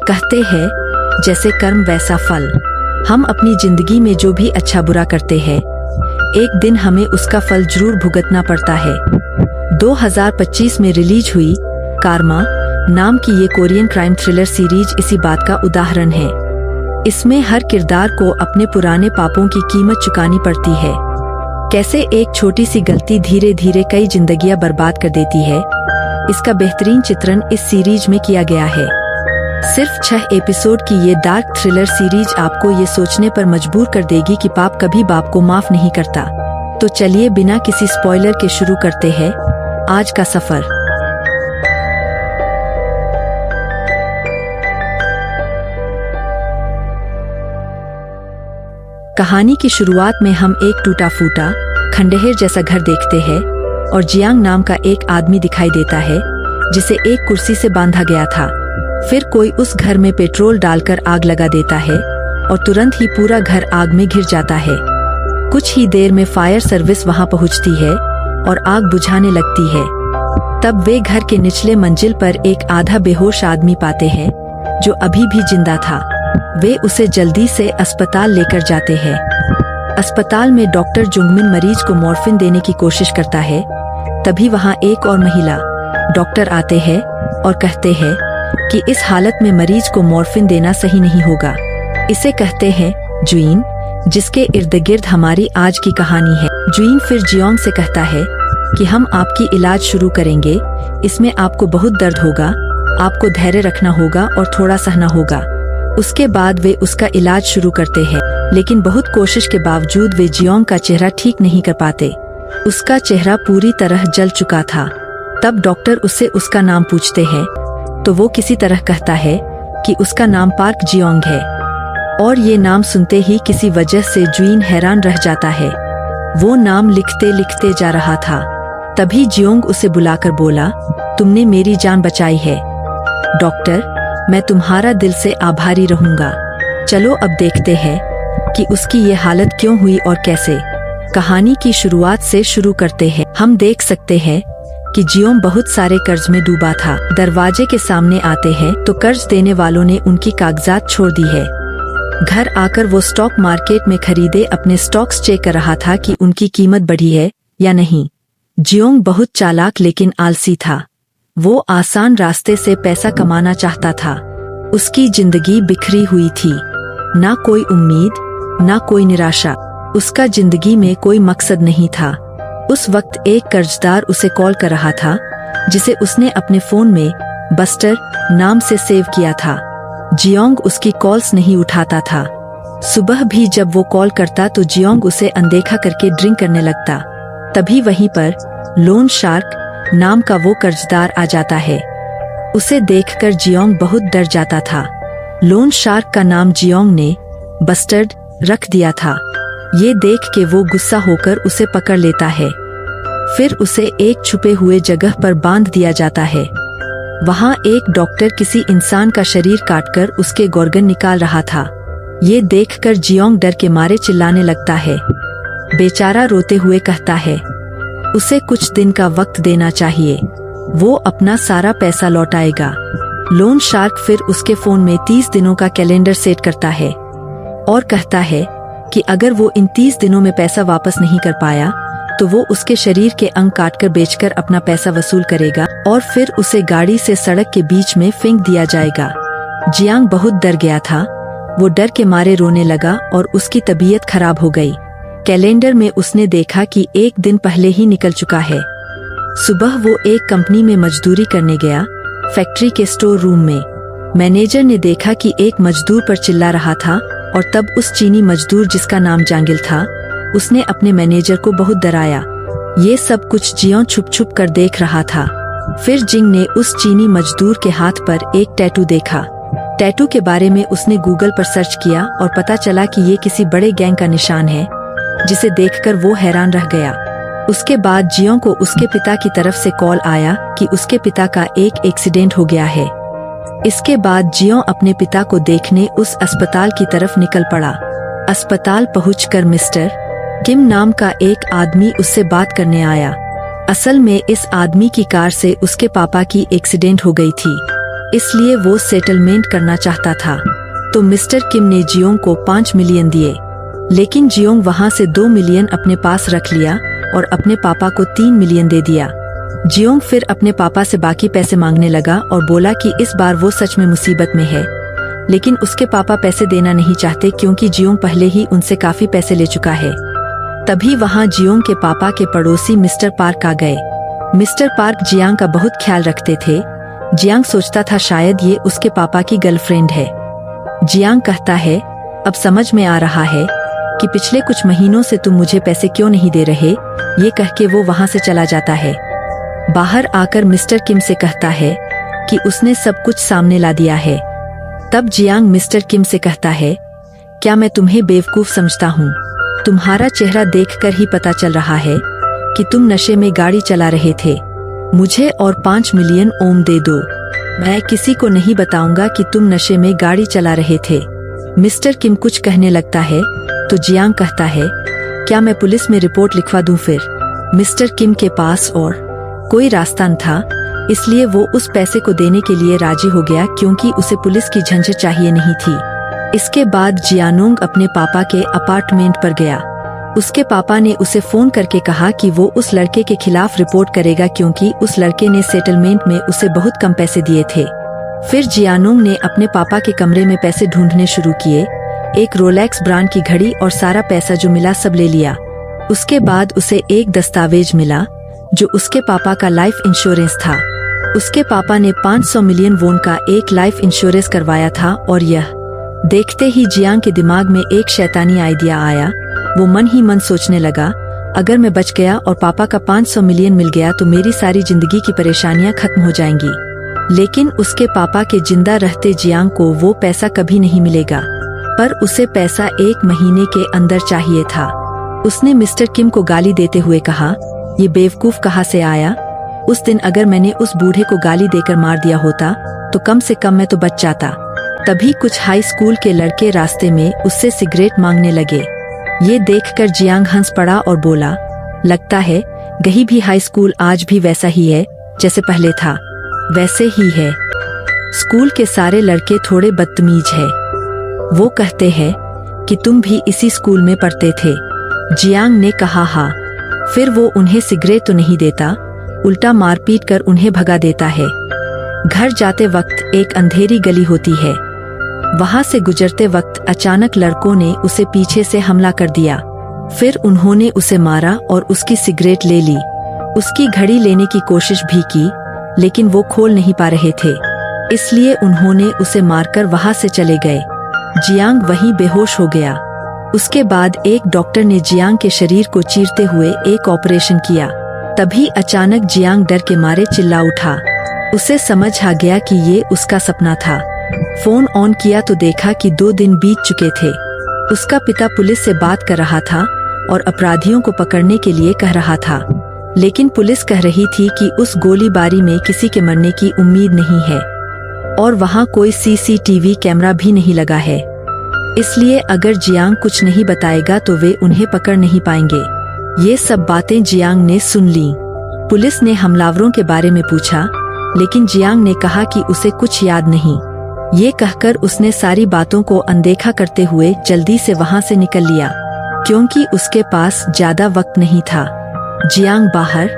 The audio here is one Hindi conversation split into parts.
कहते हैं जैसे कर्म वैसा फल। हम अपनी जिंदगी में जो भी अच्छा बुरा करते हैं, एक दिन हमें उसका फल जरूर भुगतना पड़ता है। 2025 में रिलीज हुई कारमा नाम की ये कोरियन क्राइम थ्रिलर सीरीज इसी बात का उदाहरण है। इसमें हर किरदार को अपने पुराने पापों की कीमत चुकानी पड़ती है। कैसे एक छोटी सी गलती धीरे धीरे कई जिंदगियां बर्बाद कर देती है, इसका बेहतरीन चित्रण इस सीरीज में किया गया है। सिर्फ 6 एपिसोड की ये डार्क थ्रिलर सीरीज आपको ये सोचने पर मजबूर कर देगी कि पाप कभी बाप को माफ नहीं करता। तो चलिए बिना किसी स्पॉइलर के शुरू करते हैं आज का सफर। कहानी की शुरुआत में हम एक टूटा फूटा खंडहर जैसा घर देखते हैं और जियांग नाम का एक आदमी दिखाई देता है जिसे एक कुर्सी से बांधा गया था। फिर कोई उस घर में पेट्रोल डालकर आग लगा देता है और तुरंत ही पूरा घर आग में घिर जाता है। कुछ ही देर में फायर सर्विस वहां पहुंचती है और आग बुझाने लगती है। तब वे घर के निचले मंजिल पर एक आधा बेहोश आदमी पाते हैं जो अभी भी जिंदा था। वे उसे जल्दी से अस्पताल लेकर जाते हैं। अस्पताल में डॉक्टर जुंगमिन मरीज को मॉर्फिन देने की कोशिश करता है। तभी वहां एक और महिला डॉक्टर आते हैं और कहते हैं कि इस हालत में मरीज को मॉर्फिन देना सही नहीं होगा। इसे कहते हैं जुइन, जिसके इर्द गिर्द हमारी आज की कहानी है। जुइन फिर जियोंग से कहता है कि हम आपकी इलाज शुरू करेंगे, इसमें आपको बहुत दर्द होगा, आपको धैर्य रखना होगा और थोड़ा सहना होगा। उसके बाद वे उसका इलाज शुरू करते हैं, लेकिन बहुत कोशिश के बावजूद वे जियोंग का चेहरा ठीक नहीं कर पाते। उसका चेहरा पूरी तरह जल चुका था। तब डॉक्टर उससे उसका नाम पूछते हैं तो वो किसी तरह कहता है कि उसका नाम पार्क जियोंग है। और ये नाम सुनते ही किसी वजह से जुइन हैरान रह जाता है। वो नाम लिखते लिखते जा रहा था। तभी जियोंग उसे बुलाकर बोला, तुमने मेरी जान बचाई है डॉक्टर, मैं तुम्हारा दिल से आभारी रहूंगा। चलो अब देखते हैं कि उसकी ये हालत क्यों हुई और कैसे। कहानी की शुरुआत से शुरू करते हैं। हम देख सकते हैं कि जियोंग बहुत सारे कर्ज में डूबा था। दरवाजे के सामने आते हैं तो कर्ज देने वालों ने उनकी कागजात छोड़ दी है। घर आकर वो स्टॉक मार्केट में खरीदे अपने स्टॉक्स चेक कर रहा था कि उनकी कीमत बढ़ी है या नहीं। जियोंग बहुत चालाक लेकिन आलसी था। वो आसान रास्ते से पैसा कमाना चाहता था। उसकी जिंदगी बिखरी हुई थी, ना कोई उम्मीद, ना कोई निराशा। उसका जिंदगी में कोई मकसद नहीं था। उस वक्त एक कर्जदार उसे कॉल कर रहा था जिसे उसने अपने फोन में बस्टर नाम से सेव किया था। जियोंग उसकी कॉल्स नहीं उठाता था। सुबह भी जब वो कॉल करता तो जियोंग उसे अनदेखा करके ड्रिंक करने लगता। तभी वहीं पर लोन शार्क नाम का वो कर्जदार आ जाता है। उसे देखकर जियोंग बहुत डर जाता था। लोन शार्क का नाम जियोंग ने बस्टर्ड रख दिया था। ये देख के वो गुस्सा होकर उसे पकड़ लेता है। फिर उसे एक छुपे हुए जगह पर बांध दिया जाता है। वहाँ एक डॉक्टर किसी इंसान का शरीर काटकर उसके गोर्गन निकाल रहा था। ये देखकर जियोंग डर के मारे चिल्लाने लगता है। बेचारा रोते हुए कहता है उसे कुछ दिन का वक्त देना चाहिए, वो अपना सारा पैसा लौटाएगा। लोन शार्क फिर उसके फोन में 30 दिनों का कैलेंडर सेट करता है और कहता है कि अगर वो इन 30 दिनों में पैसा वापस नहीं कर पाया तो वो उसके शरीर के अंग काटकर बेचकर अपना पैसा वसूल करेगा और फिर उसे गाड़ी से सड़क के बीच में फेंक दिया जाएगा। जियांग बहुत डर गया था। वो डर के मारे रोने लगा और उसकी तबीयत खराब हो गई। कैलेंडर में उसने देखा कि एक दिन पहले ही निकल चुका है। सुबह वो एक कंपनी में मजदूरी करने गया, फैक्ट्री के स्टोर रूम में। मैनेजर ने देखा कि एक मजदूर पर चिल्ला रहा था और तब उस चीनी मजदूर जिसका नाम जांगिल था, उसने अपने मैनेजर को बहुत डराया। ये सब कुछ जियोंग छुप छुप कर देख रहा था। फिर जिंग ने उस चीनी मजदूर के हाथ पर एक टैटू देखा। टैटू के बारे में उसने गूगल पर सर्च किया और पता चला कि ये किसी बड़े गैंग का निशान है, जिसे देखकर वो हैरान रह गया। उसके बाद जियोंग को उसके पिता की तरफ से कॉल आया कि उसके पिता का एक एक्सीडेंट हो गया है। इसके बाद जियोंग अपने पिता को देखने उस अस्पताल की तरफ निकल पड़ा। अस्पताल पहुंचकर मिस्टर किम नाम का एक आदमी उससे बात करने आया। असल में इस आदमी की कार से उसके पापा की एक्सीडेंट हो गई थी। इसलिए वो सेटलमेंट करना चाहता था। तो मिस्टर किम ने जियोंग को 5 मिलियन दिए, लेकिन जियोंग वहां से 2 मिलियन अपने पास रख लिया और अपने पापा को 3 मिलियन दे दिया। जियोंग फिर अपने पापा से बाकी पैसे मांगने लगा और बोला कि इस बार वो सच में मुसीबत में है, लेकिन उसके पापा पैसे देना नहीं चाहते क्योंकि जियोंग पहले ही उनसे काफी पैसे ले चुका है। तभी वहां जियोंग के पापा के पड़ोसी मिस्टर पार्क आ गए। मिस्टर पार्क जियांग का बहुत ख्याल रखते थे। जियांग सोचता था शायद ये उसके पापा की गर्लफ्रेंड है। जियांग कहता है, अब समझ में आ रहा है कि पिछले कुछ महीनों से तुम मुझे पैसे क्यों नहीं दे रहे। ये कह के वो वहां से चला जाता है। बाहर आकर मिस्टर किम से कहता है कि उसने सब कुछ सामने ला दिया है। तब जियांग मिस्टर किम से कहता है, क्या मैं तुम्हें बेवकूफ समझता हूँ? तुम्हारा चेहरा देखकर ही पता चल रहा है कि तुम नशे में गाड़ी चला रहे थे। मुझे और 5 मिलियन ओम दे दो। मैं किसी को नहीं बताऊंगा कि तुम नशे में गाड़ी चला रहे थे। मिस्टर किम कुछ कहने लगता है तो जियांग कहता है, क्या मैं पुलिस में रिपोर्ट लिखवा दूं फिर? मिस्टर किम के पास और कोई रास्ता न था, इसलिए वो उस पैसे को देने के लिए राजी हो गया क्योंकि उसे पुलिस की झंझट चाहिए नहीं थी। इसके बाद जियानोंग अपने पापा के अपार्टमेंट पर गया। उसके पापा ने उसे फोन करके कहा कि वो उस लड़के के खिलाफ रिपोर्ट करेगा क्योंकि उस लड़के ने सेटलमेंट में उसे बहुत कम पैसे दिए थे। फिर जियानोंग ने अपने पापा के कमरे में पैसे ढूंढने शुरू किए। एक रोलेक्स ब्रांड की घड़ी और सारा पैसा जो मिला सब ले लिया। उसके बाद उसे एक दस्तावेज मिला जो उसके पापा का लाइफ इंश्योरेंस था। उसके पापा ने 500 मिलियन वोन का एक लाइफ इंश्योरेंस करवाया था और यह देखते ही जियांग के दिमाग में एक शैतानी आइडिया आया। वो मन ही मन सोचने लगा, अगर मैं बच गया और पापा का 500 मिलियन मिल गया तो मेरी सारी जिंदगी की परेशानियां खत्म हो जाएंगी। लेकिन उसके पापा के जिंदा रहते जियांग को वो पैसा कभी नहीं मिलेगा, पर उसे पैसा 1 महीने के अंदर चाहिए था। उसने मिस्टर किम को गाली देते हुए कहा, ये बेवकूफ कहाँ से आया? उस दिन अगर मैंने उस बूढ़े को गाली देकर मार दिया होता तो कम से कम मैं तो बच जाता। तभी कुछ हाई स्कूल के लड़के रास्ते में उससे सिगरेट मांगने लगे। ये देखकर जियांग हंस पड़ा और बोला, लगता है गही भी हाई स्कूल आज भी वैसा ही है जैसे पहले था, वैसे ही है। स्कूल के सारे लड़के थोड़े बदतमीज है। वो कहते हैं कि तुम भी इसी स्कूल में पढ़ते थे। जियांग ने कहा हाँ। फिर वो उन्हें सिगरेट तो नहीं देता, उल्टा मारपीट कर उन्हें भगा देता है। घर जाते वक्त एक अंधेरी गली होती है। वहां से गुजरते वक्त अचानक लड़कों ने उसे पीछे से हमला कर दिया। फिर उन्होंने उसे मारा और उसकी सिगरेट ले ली। उसकी घड़ी लेने की कोशिश भी की, लेकिन वो खोल नहीं पा रहे थे, इसलिए उन्होंने उसे मारकर वहां से चले गए। जियांग वहीं बेहोश हो गया। उसके बाद एक डॉक्टर ने जियांग के शरीर को चीरते हुए एक ऑपरेशन किया। तभी अचानक जियांग डर के मारे चिल्ला उठा। उसे समझ आ गया कि ये उसका सपना था। फोन ऑन किया तो देखा कि 2 दिन बीत चुके थे। उसका पिता पुलिस से बात कर रहा था और अपराधियों को पकड़ने के लिए कह रहा था, लेकिन पुलिस कह रही थी कि उस गोलीबारी में किसी के मरने की उम्मीद नहीं है और वहां कोई सीसीटीवी कैमरा भी नहीं लगा है, इसलिए अगर जियांग कुछ नहीं बताएगा तो वे उन्हें पकड़ नहीं पाएंगे। ये सब बातें जियांग ने सुन ली। पुलिस ने हमलावरों के बारे में पूछा, लेकिन जियांग ने कहा कि उसे कुछ याद नहीं। ये कहकर उसने सारी बातों को अनदेखा करते हुए जल्दी से वहां से निकल लिया, क्योंकि उसके पास ज्यादा वक्त नहीं था। जियांग बाहर,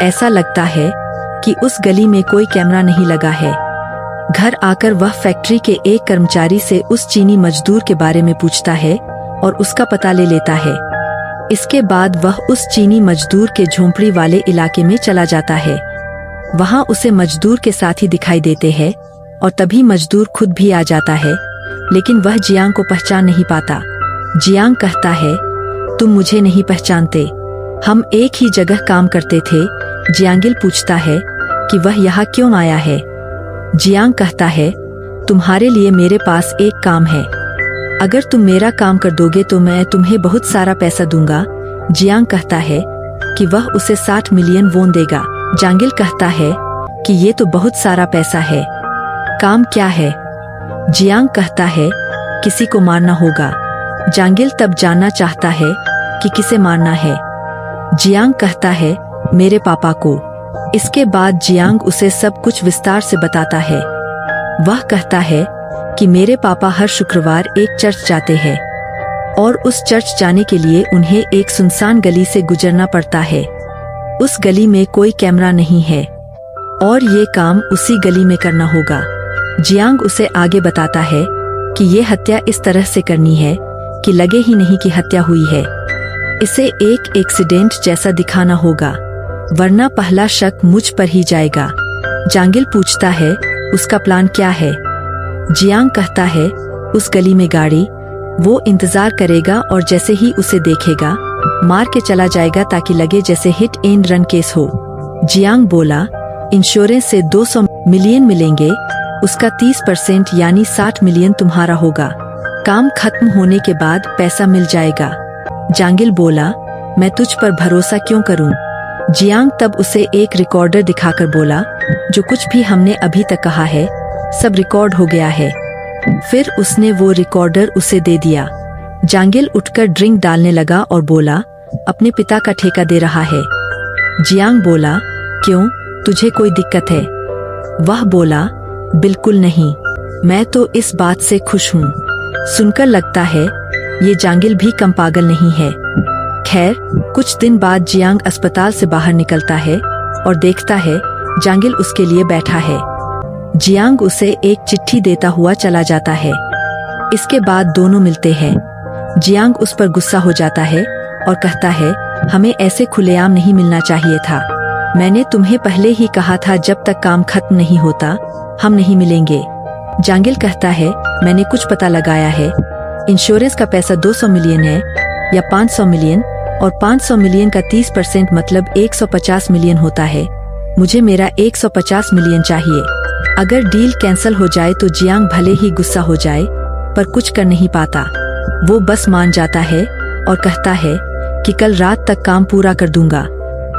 ऐसा लगता है कि उस गली में कोई कैमरा नहीं लगा है। घर आकर वह फैक्ट्री के एक कर्मचारी से उस चीनी मजदूर के बारे में पूछता है और उसका पता ले लेता है। इसके बाद वह उस चीनी मजदूर के झोंपड़ी वाले इलाके में चला जाता है। वहां उसे मजदूर के साथी दिखाई देते हैं और तभी मजदूर खुद भी आ जाता है, लेकिन वह जियांग को पहचान नहीं पाता। जियांग कहता है, तुम मुझे नहीं पहचानते, हम एक ही जगह काम करते थे। जियांगिल पूछता है कि वह यहाँ क्यों आया है। जियांग कहता है, तुम्हारे लिए मेरे पास एक काम है, अगर तुम मेरा काम कर दोगे तो मैं तुम्हें बहुत सारा पैसा दूंगा। जियांग कहता है कि वह उसे 60 मिलियन वोन देगा। जांगिल कहता है कि ये तो बहुत सारा पैसा है, काम क्या है? जियांग कहता है, किसी को मारना होगा। जांगिल तब जानना चाहता है कि किसे मारना है। जियांग कहता है, मेरे पापा को। इसके बाद जियांग उसे सब कुछ विस्तार से बताता है। वह कहता है कि मेरे पापा हर शुक्रवार एक चर्च जाते हैं और उस चर्च जाने के लिए उन्हें एक सुनसान गली से गुजरना पड़ता है। उस गली में कोई कैमरा नहीं है और ये काम उसी गली में करना होगा। जियांग उसे आगे बताता है कि ये हत्या इस तरह से करनी है कि लगे ही नहीं कि हत्या हुई है। इसे एक एक्सीडेंट जैसा दिखाना होगा, वरना पहला शक मुझ पर ही जाएगा। जांगिल पूछता है उसका प्लान क्या है। जियांग कहता है उस गली में गाड़ी, वो इंतजार करेगा और जैसे ही उसे देखेगा मार के चला जाएगा ताकि लगे जैसे हिट एंड रन केस हो। जियांग बोला इंश्योरेंस से 200 मिलियन मिलेंगे, उसका 30% यानी 60 मिलियन तुम्हारा होगा। काम खत्म होने के बाद पैसा मिल जाएगा। जांगिल बोला मैं तुझ पर भरोसा क्यों करूं। जियांग तब उसे एक रिकॉर्डर दिखाकर बोला जो कुछ भी हमने अभी तक कहा है सब रिकॉर्ड हो गया है। फिर उसने वो रिकॉर्डर उसे दे दिया। जांगिल उठकर ड्रिंक डालने लगा और बोला अपने पिता का ठेका दे रहा है। जियांग बोला क्यों, तुझे कोई दिक्कत है। वह बोला बिल्कुल नहीं, मैं तो इस बात से खुश हूँ। सुनकर लगता है ये जांगिल भी कम पागल नहीं है। खैर कुछ दिन बाद जियांग अस्पताल से बाहर निकलता है और देखता है जांगिल उसके लिए बैठा है। जियांग उसे एक चिट्ठी देता हुआ चला जाता है। इसके बाद दोनों मिलते हैं। जियांग उस पर गुस्सा हो जाता है और कहता है हमें ऐसे खुलेआम नहीं मिलना चाहिए था। मैंने तुम्हें पहले ही कहा था जब तक काम खत्म नहीं होता हम नहीं मिलेंगे। जांगिल कहता है मैंने कुछ पता लगाया है, इंश्योरेंस का पैसा 200 मिलियन है या 500 मिलियन, और 500 मिलियन का 30% मतलब 150 मिलियन होता है। मुझे मेरा 150 मिलियन चाहिए। अगर डील कैंसिल हो जाए तो जियांग भले ही गुस्सा हो जाए पर कुछ कर नहीं पाता। वो बस मान जाता है और कहता है कि कल रात तक काम पूरा कर दूंगा।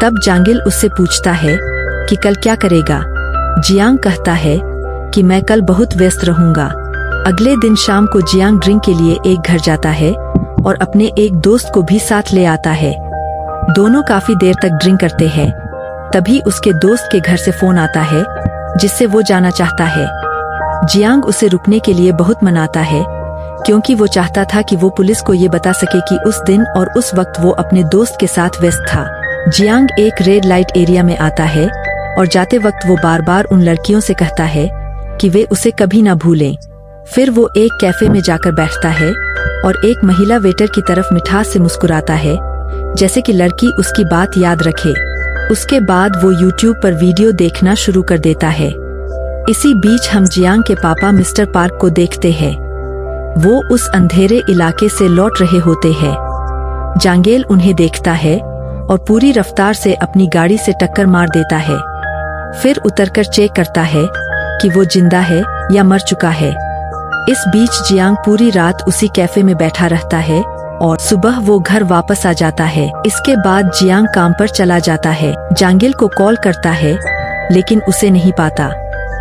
तब जांगिल उससे पूछता है कि कल क्या करेगा। जियांग कहता है कि मैं कल बहुत व्यस्त रहूंगा। अगले दिन शाम को जियांग ड्रिंक के लिए एक घर जाता है और अपने एक दोस्त को भी साथ ले आता है। दोनों काफी देर तक ड्रिंक करते हैं। तभी उसके दोस्त के घर से फोन आता है जिससे वो जाना चाहता है। जियांग उसे रुकने के लिए बहुत मनाता है क्योंकि वो चाहता था कि वो पुलिस को ये बता सके कि उस दिन और उस वक्त वो अपने दोस्त के साथ व्यस्त था। जियांग एक रेड लाइट एरिया में आता है और जाते वक्त वो बार बार उन लड़कियों से कहता है कि वे उसे कभी ना भूलें। फिर वो एक कैफे में जाकर बैठता है और एक महिला वेटर की तरफ मिठास से मुस्कुराता है जैसे कि लड़की उसकी बात याद रखे। उसके बाद वो YouTube पर वीडियो देखना शुरू कर देता है। इसी बीच हम जियांग के पापा मिस्टर पार्क को देखते हैं। वो उस अंधेरे इलाके से लौट रहे होते हैं। जांगिल उन्हें देखता है और पूरी रफ्तार से अपनी गाड़ी से टक्कर मार देता है। फिर उतरकर चेक करता है कि वो जिंदा है या मर चुका है। इस बीच जियांग पूरी रात उसी कैफे में बैठा रहता है और सुबह वो घर वापस आ जाता है। इसके बाद जियांग काम पर चला जाता है। जांगिल को कॉल करता है लेकिन उसे नहीं पाता।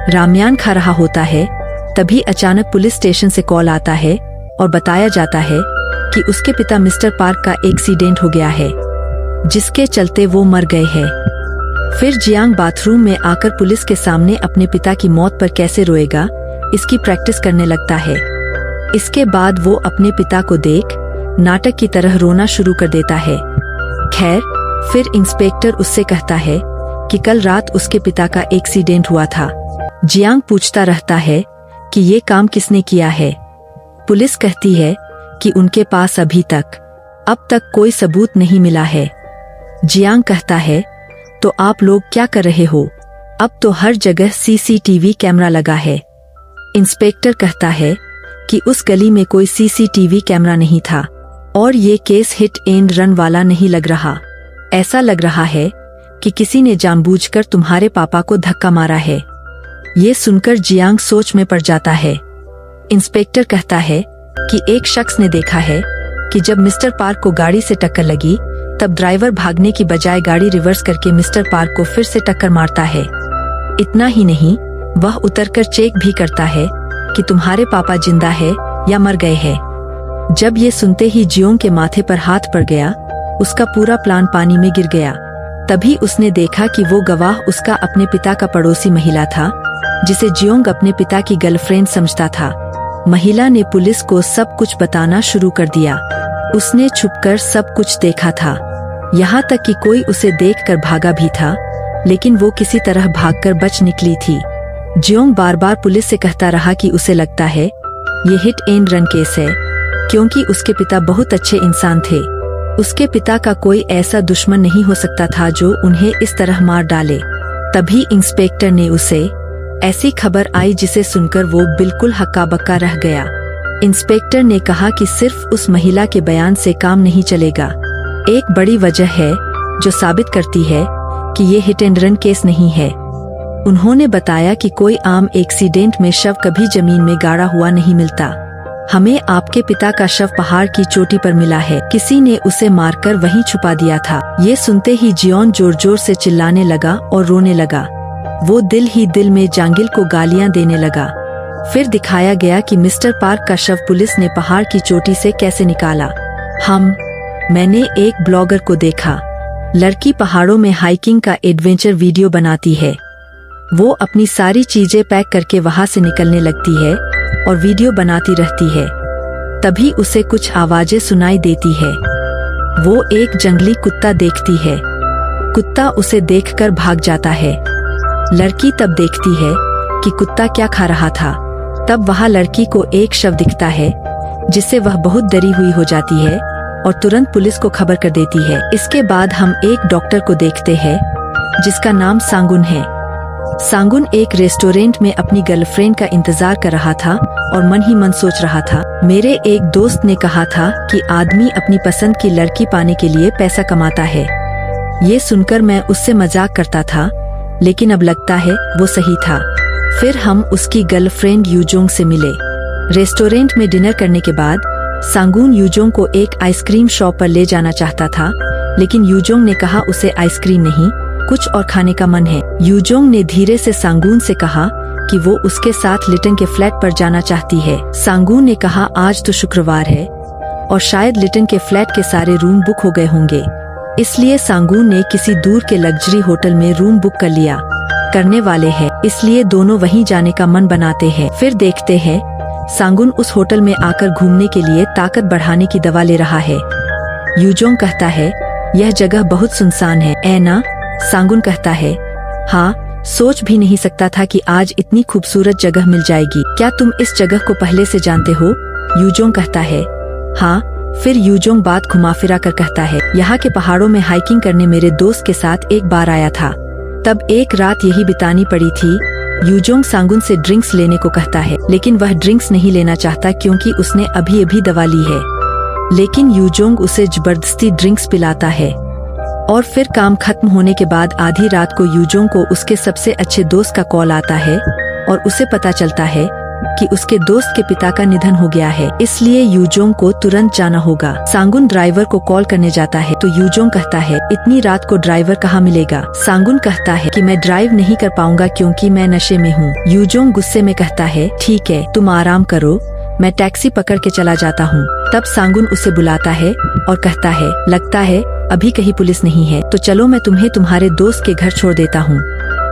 रामयान खा रहा होता है। तभी अचानक पुलिस स्टेशन से कॉल आता है और बताया जाता है कि उसके पिता मिस्टर पार्क का एक्सीडेंट हो गया है जिसके चलते वो मर गए हैं। फिर जियांग बाथरूम में आकर पुलिस के सामने अपने पिता की मौत पर कैसे रोएगा इसकी प्रैक्टिस करने लगता है। इसके बाद वो अपने पिता को देख नाटक की तरह रोना शुरू कर देता है। खैर फिर इंस्पेक्टर उससे कहता है कि कल रात उसके पिता का एक्सीडेंट हुआ था। जियांग पूछता रहता है कि ये काम किसने किया है। पुलिस कहती है कि उनके पास अभी तक अब तक कोई सबूत नहीं मिला है। जियांग कहता है तो आप लोग क्या कर रहे हो, अब तो हर जगह CCTV कैमरा लगा है। इंस्पेक्टर कहता है कि उस गली में कोई CCTV कैमरा नहीं था और ये केस हिट एंड रन वाला नहीं लग रहा। ऐसा लग रहा है कि किसी ने जानबूझकर तुम्हारे पापा को धक्का मारा है। ये सुनकर जियांग सोच में पड़ जाता है। इंस्पेक्टर कहता है कि एक शख्स ने देखा है कि जब मिस्टर पार्क को गाड़ी से टक्कर लगी तब ड्राइवर भागने की बजाय गाड़ी रिवर्स करके मिस्टर पार्क को फिर से टक्कर मारता है। इतना ही नहीं, वह उतरकर चेक भी करता है कि तुम्हारे पापा जिंदा है या मर गए हैं। जब ये सुनते ही जियोंग के माथे पर हाथ पड़ गया। उसका पूरा प्लान पानी में गिर गया। तभी उसने देखा कि वो गवाह उसका अपने पिता का पड़ोसी महिला था जिसे जियोंग अपने पिता की गर्लफ्रेंड समझता था। महिला ने पुलिस को सब कुछ बताना शुरू कर दिया। उसने छुपकर सब कुछ देखा था, यहाँ तक कि कोई उसे देखकर भागा भी था, लेकिन वो किसी तरह भागकर बच निकली थी। जियोंग बार बार पुलिस से कहता रहा कि उसे लगता है ये हिट एंड रन केस है, क्योंकि उसके पिता बहुत अच्छे इंसान थे। उसके पिता का कोई ऐसा दुश्मन नहीं हो सकता था जो उन्हें इस तरह मार डाले। तभी इंस्पेक्टर ने उसे ऐसी खबर आई जिसे सुनकर वो बिल्कुल हक्का बक्का रह गया। इंस्पेक्टर ने कहा कि सिर्फ उस महिला के बयान से काम नहीं चलेगा। एक बड़ी वजह है जो साबित करती है कि ये हिट एंड रन केस नहीं है। उन्होंने बताया कि कोई आम एक्सीडेंट में शव कभी जमीन में गाड़ा हुआ नहीं मिलता। हमें आपके पिता का शव पहाड़ की चोटी पर मिला है, किसी ने उसे मारकर वहीं छुपा दिया था। ये सुनते ही जियोंग जोर जोर से चिल्लाने लगा और रोने लगा। वो दिल ही दिल में जांगिल को गालियां देने लगा। फिर दिखाया गया कि मिस्टर पार्क का शव पुलिस ने पहाड़ की चोटी से कैसे निकाला। मैंने एक ब्लॉगर को देखा। लड़की पहाड़ों में हाइकिंग का एडवेंचर वीडियो बनाती है। वो अपनी सारी चीजें पैक करके वहां से निकलने लगती है और वीडियो बनाती रहती है। तभी उसे कुछ आवाजें सुनाई देती है। वो एक जंगली कुत्ता देखती है। कुत्ता उसे देखकर भाग जाता है। लड़की तब देखती है कि कुत्ता क्या खा रहा था। तब वहां लड़की को एक शव दिखता है, जिससे वह बहुत डरी हुई हो जाती है और तुरंत पुलिस को खबर कर देती है। इसके बाद हम एक डॉक्टर को देखते हैं जिसका नाम सांगुन है। सांगुन एक रेस्टोरेंट में अपनी गर्लफ्रेंड का इंतजार कर रहा था और मन ही मन सोच रहा था। मेरे एक दोस्त ने कहा था कि आदमी अपनी पसंद की लड़की पाने के लिए पैसा कमाता है। ये सुनकर मैं उससे मजाक करता था, लेकिन अब लगता है वो सही था। फिर हम उसकी गर्लफ्रेंड यूजोंग से मिले। रेस्टोरेंट में डिनर करने के बाद सांगुन यूजोंग को एक आइसक्रीम शॉप पर ले जाना चाहता था, लेकिन यूजोंग ने कहा उसे आइसक्रीम नहीं, कुछ और खाने का मन है। यूजोंग ने धीरे से सांगुन से कहा कि वो उसके साथ लिटन के फ्लैट पर जाना चाहती है। सांगुन ने कहा आज तो शुक्रवार है और शायद लिटन के फ्लैट के सारे रूम बुक हो गए होंगे, इसलिए सांगुन ने किसी दूर के लग्जरी होटल में रूम बुक कर लिया। करने वाले हैं, इसलिए दोनों वहीं जाने का मन बनाते हैं। फिर देखते हैं सांगुन उस होटल में आकर घूमने के लिए ताकत बढ़ाने की दवा ले रहा है। यूजोंग कहता है यह जगह बहुत सुनसान है, ऐ ना? सांगुन कहता है हाँ, सोच भी नहीं सकता था कि आज इतनी खूबसूरत जगह मिल जाएगी। क्या तुम इस जगह को पहले से जानते हो? यूजोंग कहता है हाँ। फिर यूजोंग बात घुमा फिरा कर कहता है यहाँ के पहाड़ों में हाइकिंग करने मेरे दोस्त के साथ एक बार आया था, तब एक रात यही बितानी पड़ी थी। यूजोंग सांगुन से ड्रिंक्स लेने को कहता है, लेकिन वह ड्रिंक्स नहीं लेना चाहता क्योंकि उसने अभी अभी दवा ली है। लेकिन यूजोंग उसे जबरदस्ती ड्रिंक्स पिलाता है और फिर काम खत्म होने के बाद आधी रात को यूजोंग को उसके सबसे अच्छे दोस्त का कॉल आता है और उसे पता चलता है कि उसके दोस्त के पिता का निधन हो गया है, इसलिए यूजोंग को तुरंत जाना होगा। सांगुन ड्राइवर को कॉल करने जाता है तो यूजोंग कहता है इतनी रात को ड्राइवर कहाँ मिलेगा? सांगुन कहता है कि मैं ड्राइव नहीं कर पाऊंगा क्योंकि मैं नशे में हूँ। यूजोंग गुस्से में कहता है ठीक है, तुम आराम करो, मैं टैक्सी पकड़ के चला जाता हूँ। तब सांगुन उसे बुलाता है और कहता है लगता है अभी कहीं पुलिस नहीं है, तो चलो मैं तुम्हें तुम्हारे दोस्त के घर छोड़ देता हूँ।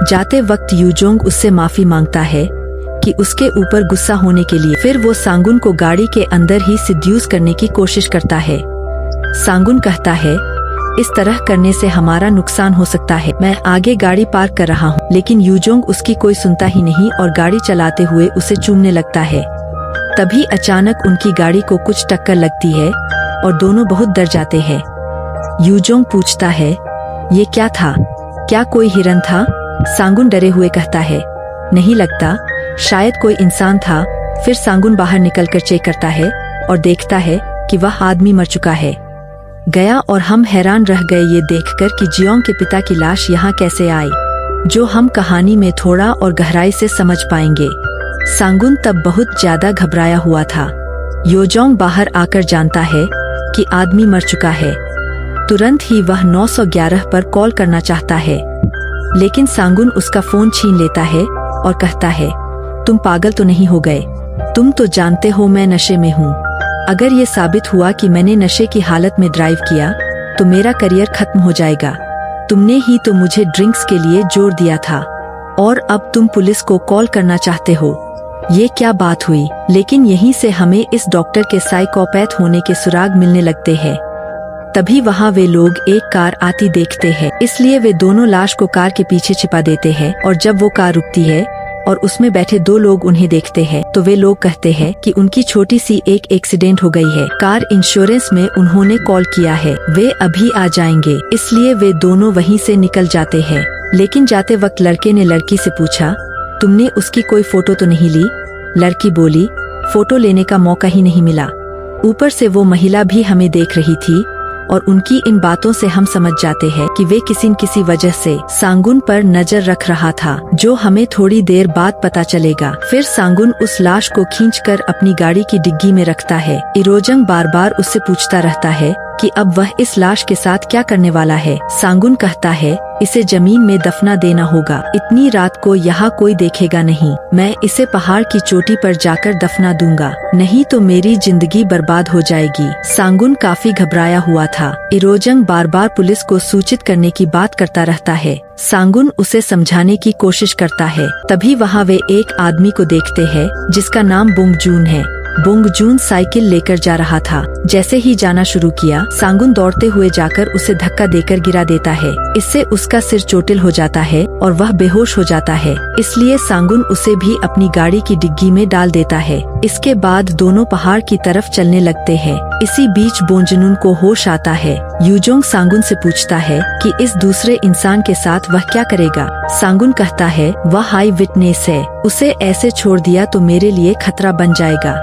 जाते वक्त यूजोंग उससे माफी मांगता है कि उसके ऊपर गुस्सा होने के लिए। फिर वो सांगुन को गाड़ी के अंदर ही सिड्यूस करने की कोशिश करता है। सांगुन कहता है इस तरह करने से हमारा नुकसान हो सकता है, मैं आगे गाड़ी पार्क कर रहा हूँ। लेकिन यूजोंग उसकी कोई सुनता ही नहीं और गाड़ी चलाते हुए उसे चूमने लगता है। तभी अचानक उनकी गाड़ी को कुछ टक्कर लगती है और दोनों बहुत डर जाते हैं। यूजोंग पूछता है ये क्या था? क्या कोई हिरन था? सांगुन डरे हुए कहता है नहीं लगता, शायद कोई इंसान था। फिर सांगुन बाहर निकलकर चेक करता है और देखता है कि वह आदमी मर चुका है गया और हम हैरान रह गए ये देखकर कि जियोंग के पिता की लाश यहाँ कैसे आई, जो हम कहानी में थोड़ा और गहराई से समझ पाएंगे। सांगुन तब बहुत ज्यादा घबराया हुआ था। यूजोंग बाहर आकर जानता है कि आदमी मर चुका है। तुरंत ही वह 911 पर कॉल करना चाहता है, लेकिन सांगुन उसका फोन छीन लेता है और कहता है तुम पागल तो नहीं हो गए? तुम तो जानते हो मैं नशे में हूँ। अगर ये साबित हुआ कि मैंने नशे की हालत में ड्राइव किया तो मेरा करियर खत्म हो जाएगा। तुमने ही तो मुझे ड्रिंक्स के लिए जोर दिया था और अब तुम पुलिस को कॉल करना चाहते हो। ये क्या बात हुई? लेकिन यहीं से हमें इस डॉक्टर के साइकोपैथ होने के सुराग मिलने लगते हैं। तभी वहाँ वे लोग एक कार आती देखते हैं, इसलिए वे दोनों लाश को कार के पीछे छिपा देते हैं। और जब वो कार रुकती है और उसमें बैठे 2 लोग उन्हें देखते हैं तो वे लोग कहते हैं कि उनकी छोटी सी एक एक्सीडेंट हो गई है। कार इंश्योरेंस में उन्होंने कॉल किया है, वे अभी आ जाएंगे। इसलिए वे दोनों वहीं से निकल जाते हैं। लेकिन जाते वक्त लड़के ने लड़की से पूछा, तुमने उसकी कोई फोटो तो नहीं ली? लड़की बोली, फोटो लेने का मौका ही नहीं मिला। ऊपर से वो महिला भी हमें देख रही थी और उनकी इन बातों से हम समझ जाते हैं कि वे किसी न किसी वजह से सांगुन पर नजर रख रहा था, जो हमें थोड़ी देर बाद पता चलेगा। फिर सांगुन उस लाश को खींचकर अपनी गाड़ी की डिग्गी में रखता है। इरोजंग बार बार उससे पूछता रहता है कि अब वह इस लाश के साथ क्या करने वाला है। सांगुन कहता है, इसे जमीन में दफना देना होगा। इतनी रात को यहाँ कोई देखेगा नहीं। मैं इसे पहाड़ की चोटी पर जाकर दफना दूंगा, नहीं तो मेरी जिंदगी बर्बाद हो जाएगी। सांगुन काफी घबराया हुआ था। इरोजंग बार बार पुलिस को सूचित करने की बात करता रहता है। सांगुन उसे समझाने की कोशिश करता है। तभी वहाँ वे एक आदमी को देखते हैं जिसका नाम बुंगजून है। बुंगजून साइकिल लेकर जा रहा था। जैसे ही जाना शुरू किया, सांगुन दौड़ते हुए जाकर उसे धक्का देकर गिरा देता है। इससे उसका सिर चोटिल हो जाता है और वह बेहोश हो जाता है। इसलिए सांगुन उसे भी अपनी गाड़ी की डिग्गी में डाल देता है। इसके बाद दोनों पहाड़ की तरफ चलने लगते हैं। इसी बीच बोंजनुन को होश आता है। यूजोंग सांगुन से पूछता है कि इस दूसरे इंसान के साथ वह क्या करेगा। सांगुन कहता है, वह हाई विटनेस है, उसे ऐसे छोड़ दिया तो मेरे लिए खतरा बन जाएगा,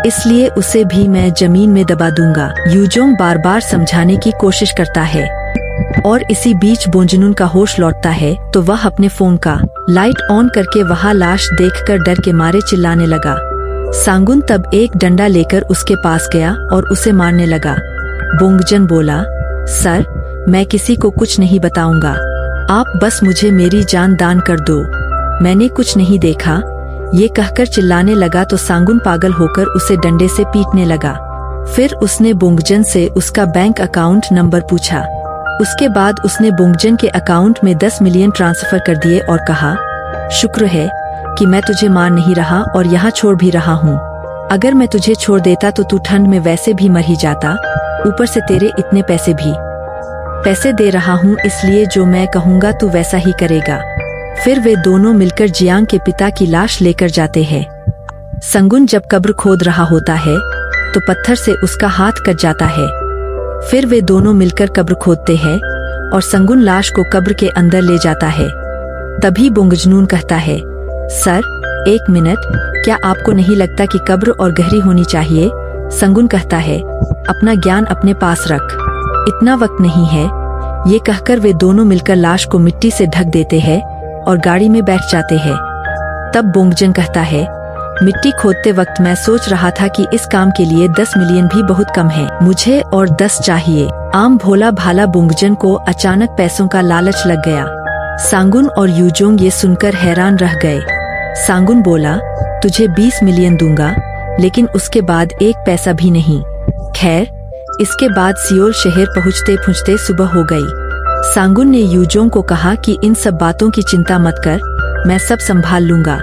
इसलिए उसे भी मैं जमीन में दबा दूंगा। यूजोंग बार बार समझाने की कोशिश करता है और इसी बीच बोंजनुन का होश लौटता है तो वह अपने फोन का लाइट ऑन करके वहाँ लाश देखकर डर के मारे चिल्लाने लगा। सांगुन तब एक डंडा लेकर उसके पास गया और उसे मारने लगा। बोंगजन बोला, सर, मैं किसी को कुछ नहीं बताऊंगा, आप बस मुझे मेरी जान दान कर दो, मैंने कुछ नहीं देखा। ये कहकर चिल्लाने लगा तो सांगुन पागल होकर उसे डंडे से पीटने लगा। फिर उसने बोंगजन से उसका बैंक अकाउंट नंबर पूछा। उसके बाद उसने बोंगजन के अकाउंट में 10 मिलियन ट्रांसफर कर दिए और कहा, शुक्र है कि मैं तुझे मार नहीं रहा और यहाँ छोड़ भी रहा हूँ। अगर मैं तुझे छोड़ देता तो तू ठंड में वैसे भी मर ही जाता, ऊपर से तेरे इतने पैसे दे रहा हूँ, इसलिए जो मैं कहूँगा तू वैसा ही करेगा। फिर वे दोनों मिलकर जियांग के पिता की लाश लेकर जाते हैं। संगुन जब कब्र खोद रहा होता है तो पत्थर से उसका हाथ कट जाता है। फिर वे दोनों मिलकर कब्र खोदते हैं और संगुन लाश को कब्र के अंदर ले जाता है। तभी बोंगजनून कहता है, सर, 1 मिनट, क्या आपको नहीं लगता कि कब्र और गहरी होनी चाहिए? संगुन कहता है, अपना ज्ञान अपने पास रख, इतना वक्त नहीं है। ये कहकर वे दोनों मिलकर लाश को मिट्टी से ढक देते हैं और गाड़ी में बैठ जाते हैं। तब बोंगजन कहता है, मिट्टी खोदते वक्त मैं सोच रहा था कि इस काम के लिए 10 मिलियन भी बहुत कम है, मुझे और 10 चाहिए। आम भोला भाला बोंगजन को अचानक पैसों का लालच लग गया। सांगुन और यूजोंग ये सुनकर हैरान रह गए। सांगुन बोला, तुझे 20 मिलियन दूंगा, लेकिन उसके बाद 1 पैसा भी नहीं। खैर, इसके बाद सियोल शहर पहुँचते पहुँचते सुबह हो गई। सांगुन ने यूजोंग को कहा कि इन सब बातों की चिंता मत कर, मैं सब संभाल लूंगा।